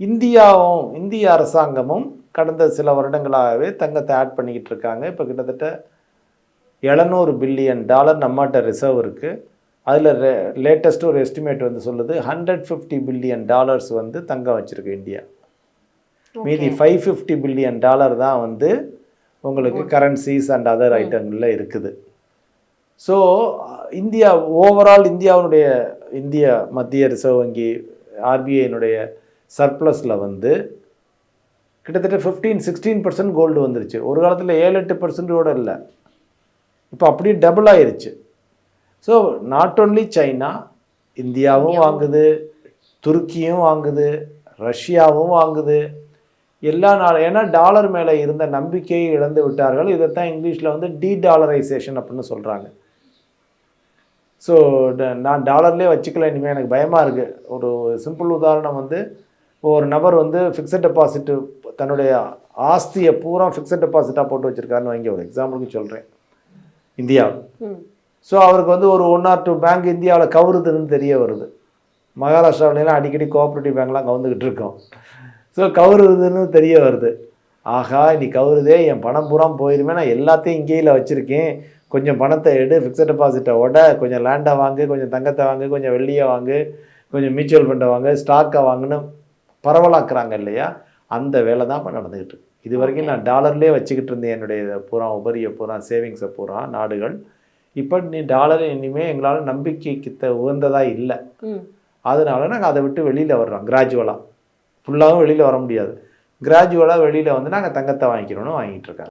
இந்திய அரசாங்கமும் கடந்த சில வருடங்களாகவே தங்கத்தை ஆட் பண்ணிக்கிட்டு இருக்காங்க. இப்போ கிட்டத்தட்ட $700 பில்லியன் நம்மகிட்ட ரிசர்வ் இருக்குது. அதில் லேட்டஸ்ட் ஒரு எஸ்டிமேட் வந்து சொல்லுது $150 பில்லியன் வந்து தங்கம் வச்சுருக்கு இந்தியா. மீதி $550 பில்லியன் தான் வந்து உங்களுக்கு கரன்சிஸ் அண்ட் அதர் ஐட்டங்களில் இருக்குது. ஸோ இந்தியா ஓவரால் இந்திய மத்திய ரிசர்வ் வங்கி ஆர்பிஐனுடைய சர்ப்ளஸில் வந்து கிட்டத்தட்ட 15-16% கோல்டு வந்துருச்சு. ஒரு காலத்தில் 7-8% இல்லை, இப்போ அப்படியே டபுள் ஆயிருச்சு. ஸோ நாட் ஒன்லி சைனா, இந்தியாவும் வாங்குது, துருக்கியும் வாங்குது, ரஷ்யாவும் வாங்குது, எல்லா நாளும். ஏன்னா டாலர் மேலே இருந்த நம்பிக்கையை இழந்து விட்டார்கள். இதைத்தான் இங்கிலீஷில் வந்து டீடாலரைசேஷன் அப்படின்னு சொல்கிறாங்க. ஸோ நான் டாலர்லேயே வச்சுக்கல, இனிமேல் எனக்கு பயமாக இருக்குது. ஒரு சிம்பிள் உதாரணம் வந்து, ஒரு நபர் வந்து ஃபிக்ஸட் டெபாசிட்டு தன்னுடைய ஆஸ்தியை பூரா ஃபிக்ஸட் டெபாசிட்டாக போட்டு வச்சுருக்காருன்னு வாங்கி ஒரு எக்ஸாம்பிளுக்கு சொல்கிறேன் இந்தியாவில். ஸோ அவருக்கு வந்து ஒரு 1 or 2 பேங்க் இந்தியாவில் கவுருதுன்னு தெரிய வருது. மகாராஷ்டிராவிலாம் அடிக்கடி கோஆப்ரேட்டிவ் பேங்க்லாம் கவுந்துக்கிட்டு இருக்கோம். ஸோ கவுருதுன்னு தெரிய வருது. ஆகா நீ கவுருதே, என் பணம் பூரா போயிருமே, நான் எல்லாத்தையும் இங்கேயில் வச்சுருக்கேன், கொஞ்சம் பணத்தை எடு, ஃபிக்ஸட் டெபாசிட்டை உட, கொஞ்சம் லேண்டை வாங்கு, கொஞ்சம் தங்கத்தை வாங்கு, கொஞ்சம் வெள்ளியை வாங்கு, கொஞ்சம் மியூச்சுவல் ஃபண்டை வாங்கு, ஸ்டாக்கை வாங்குன்னு பரவலாக்குறாங்க இல்லையா? அந்த வேலை தான் இப்போ நடந்துக்கிட்டு இருக்கு. இது வரைக்கும் நான் டாலர்லேயே வச்சுக்கிட்டு இருந்தேன் என்னுடைய பூரா உபரியை பூரா சேவிங்ஸை பூரா நாடுகள். இப்போ நீ டாலர் இனிமேல் எங்களால் நம்பிக்கைக்கு உகந்ததாக இல்லை, அதனால நாங்கள் அதை விட்டு வெளியில் வர்றோம். கிராஜுவலாக ஃபுல்லாகவும் வெளியில் வர முடியாது, கிராஜுவலாக வெளியில் வந்து நாங்கள் தங்கத்தை வாங்கிக்கிறோன்னு வாங்கிட்டு இருக்காங்க.